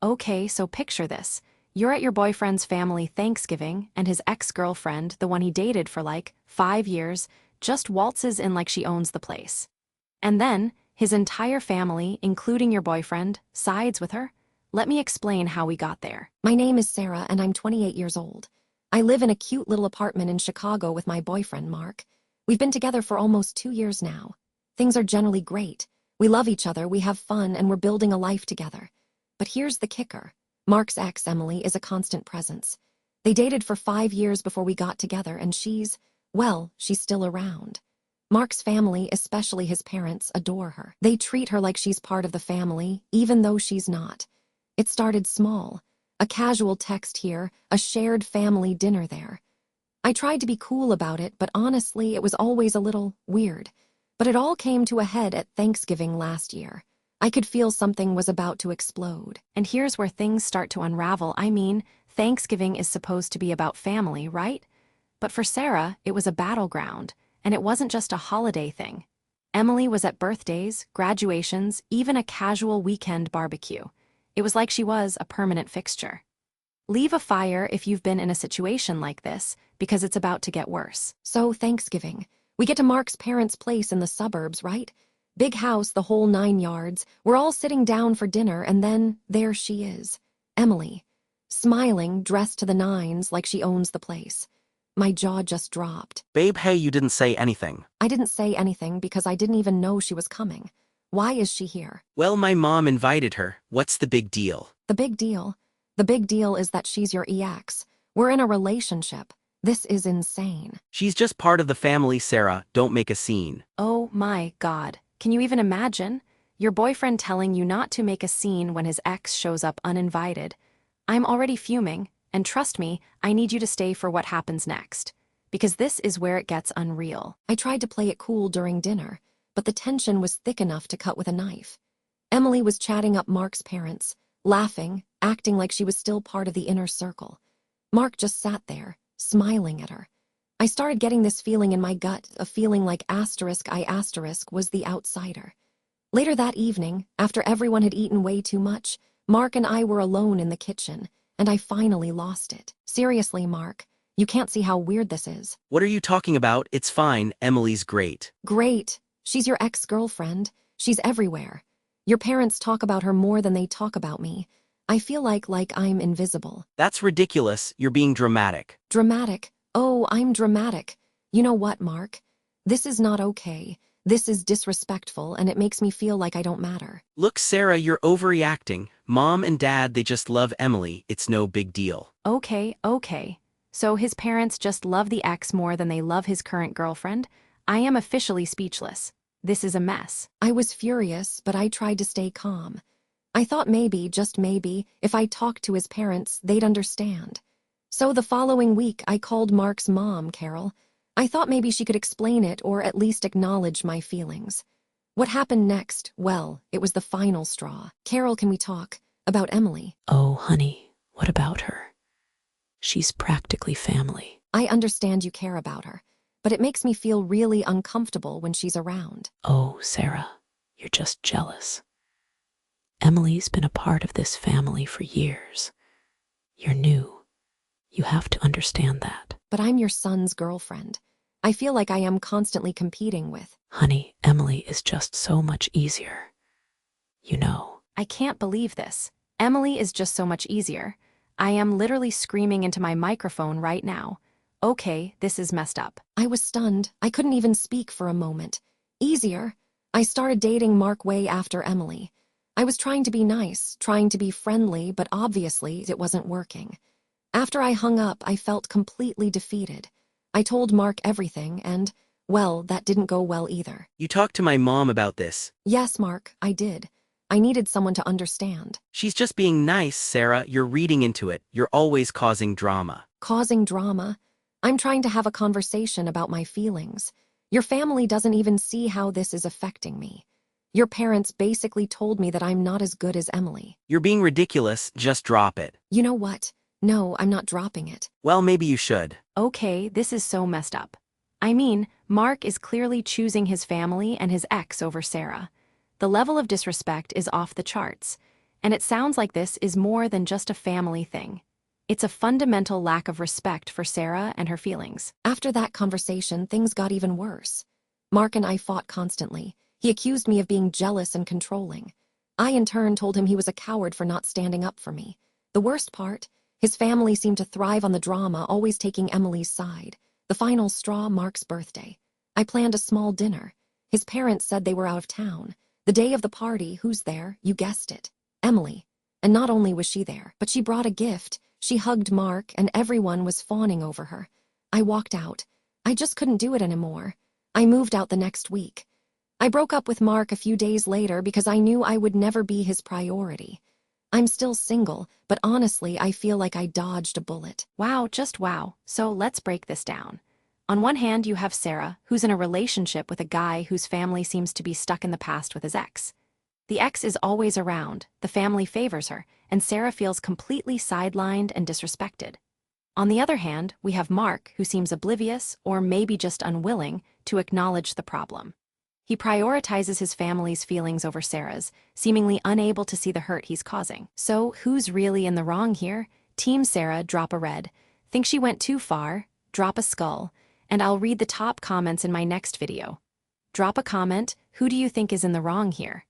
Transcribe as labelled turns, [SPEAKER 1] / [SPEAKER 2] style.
[SPEAKER 1] Okay, so picture this. You're at your boyfriend's family Thanksgiving, and his ex-girlfriend, the one he dated for like 5 years, just waltzes in like she owns the place. And then, his entire family, including your boyfriend, sides with her? Let me explain how we got there.
[SPEAKER 2] My name is Sarah, and I'm 28 years old. I live in a cute little apartment in Chicago with my boyfriend, Mark. We've been together for almost 2 years now. Things are generally great. We love each other, we have fun, and we're building a life together. But here's the kicker. Mark's ex, Emily, is a constant presence. They dated for 5 years before we got together, and she's still around. Mark's family, especially his parents, adore her. They treat her like she's part of the family, even though she's not. It started small. A casual text here, a shared family dinner there. I tried to be cool about it, but honestly, it was always a little weird. But it all came to a head at Thanksgiving last year. I could feel something was about to explode.
[SPEAKER 1] And here's where things start to unravel. I mean, Thanksgiving is supposed to be about family, right? But for Sarah, it was a battleground, and it wasn't just a holiday thing. Emily was at birthdays, graduations, even a casual weekend barbecue. It was like she was a permanent fixture. Leave a fire if you've been in a situation like this, because it's about to get worse.
[SPEAKER 2] So Thanksgiving. We get to Mark's parents' place in the suburbs, right? Big house, the whole 9 yards. We're all sitting down for dinner, and then there she is. Emily. Smiling, dressed to the nines like she owns the place. My jaw just dropped.
[SPEAKER 3] Babe, hey, you didn't say anything.
[SPEAKER 2] I didn't say anything because I didn't even know she was coming. Why is she here?
[SPEAKER 3] Well, my mom invited her. What's the big deal?
[SPEAKER 2] The big deal? The big deal is that she's your ex. We're in a relationship. This is insane.
[SPEAKER 3] She's just part of the family, Sarah. Don't make a scene.
[SPEAKER 1] Oh my God. Can you even imagine? Your boyfriend telling you not to make a scene when his ex shows up uninvited. I'm already fuming, and trust me, I need you to stay for what happens next. Because this is where it gets unreal.
[SPEAKER 2] I tried to play it cool during dinner, but the tension was thick enough to cut with a knife. Emily was chatting up Mark's parents, laughing, acting like she was still part of the inner circle. Mark just sat there, smiling at her. I started getting this feeling in my gut, a feeling like I** was the outsider. Later that evening, after everyone had eaten way too much, Mark and I were alone in the kitchen, and I finally lost it. Seriously, Mark, you can't see how weird this is.
[SPEAKER 3] What are you talking about? It's fine. Emily's great.
[SPEAKER 2] Great. She's your ex-girlfriend. She's everywhere. Your parents talk about her more than they talk about me. I feel like I'm invisible.
[SPEAKER 3] That's ridiculous. You're being dramatic.
[SPEAKER 2] Dramatic? Oh, I'm dramatic. You know what, Mark? This is not okay. This is disrespectful, and it makes me feel like I don't matter.
[SPEAKER 3] Look, Sarah, you're overreacting. Mom and Dad, they just love Emily. It's no big deal.
[SPEAKER 1] Okay. So his parents just love the ex more than they love his current girlfriend? I am officially speechless. This is a mess.
[SPEAKER 2] I was furious, but I tried to stay calm. I thought maybe, just maybe, if I talked to his parents, they'd understand. So the following week, I called Mark's mom, Carol. I thought maybe she could explain it or at least acknowledge my feelings. What happened next? Well, it was the final straw. Carol, can we talk about Emily?
[SPEAKER 4] Oh, honey, what about her? She's practically family.
[SPEAKER 2] I understand you care about her, but it makes me feel really uncomfortable when she's around.
[SPEAKER 4] Oh, Sarah, you're just jealous. Emily's been a part of this family for years. You're new. You have to understand that.
[SPEAKER 2] But I'm your son's girlfriend. I feel like I am constantly competing with.
[SPEAKER 4] Honey, Emily is just so much easier. You know.
[SPEAKER 1] I can't believe this. Emily is just so much easier. I am literally screaming into my microphone right now. Okay, this is messed up.
[SPEAKER 2] I was stunned. I couldn't even speak for a moment. Easier? I started dating Mark way after Emily. I was trying to be nice, trying to be friendly, but obviously it wasn't working. After I hung up, I felt completely defeated. I told Mark everything, and, well, that didn't go well either.
[SPEAKER 3] You talked to my mom about this.
[SPEAKER 2] Yes, Mark, I did. I needed someone to understand.
[SPEAKER 3] She's just being nice, Sarah. You're reading into it. You're always causing drama.
[SPEAKER 2] Causing drama? I'm trying to have a conversation about my feelings. Your family doesn't even see how this is affecting me. Your parents basically told me that I'm not as good as Emily.
[SPEAKER 3] You're being ridiculous. Just drop it.
[SPEAKER 2] You know what? No, I'm not dropping it.
[SPEAKER 3] Well, maybe you should.
[SPEAKER 1] Okay, this is so messed up. I mean, Mark is clearly choosing his family and his ex over Sarah. The level of disrespect is off the charts. And it sounds like this is more than just a family thing. It's a fundamental lack of respect for Sarah and her feelings.
[SPEAKER 2] After that conversation, things got even worse. Mark and I fought constantly. He accused me of being jealous and controlling. I, in turn, told him he was a coward for not standing up for me. The worst part, his family seemed to thrive on the drama, always taking Emily's side. The final straw, Mark's birthday. I planned a small dinner. His parents said they were out of town. The day of the party, who's there? You guessed it. Emily. And not only was she there, but she brought a gift. She hugged Mark, and everyone was fawning over her. I walked out. I just couldn't do it anymore. I moved out the next week. I broke up with Mark a few days later because I knew I would never be his priority. I'm still single, but honestly, I feel like I dodged a bullet.
[SPEAKER 1] Wow, just wow. So let's break this down. On one hand, you have Sarah, who's in a relationship with a guy whose family seems to be stuck in the past with his ex. The ex is always around, the family favors her, and Sarah feels completely sidelined and disrespected. On the other hand, we have Mark, who seems oblivious, or maybe just unwilling, to acknowledge the problem. He prioritizes his family's feelings over Sarah's, seemingly unable to see the hurt he's causing. So, who's really in the wrong here? Team Sarah, drop a red. Think she went too far? Drop a skull. And I'll read the top comments in my next video. Drop a comment, who do you think is in the wrong here?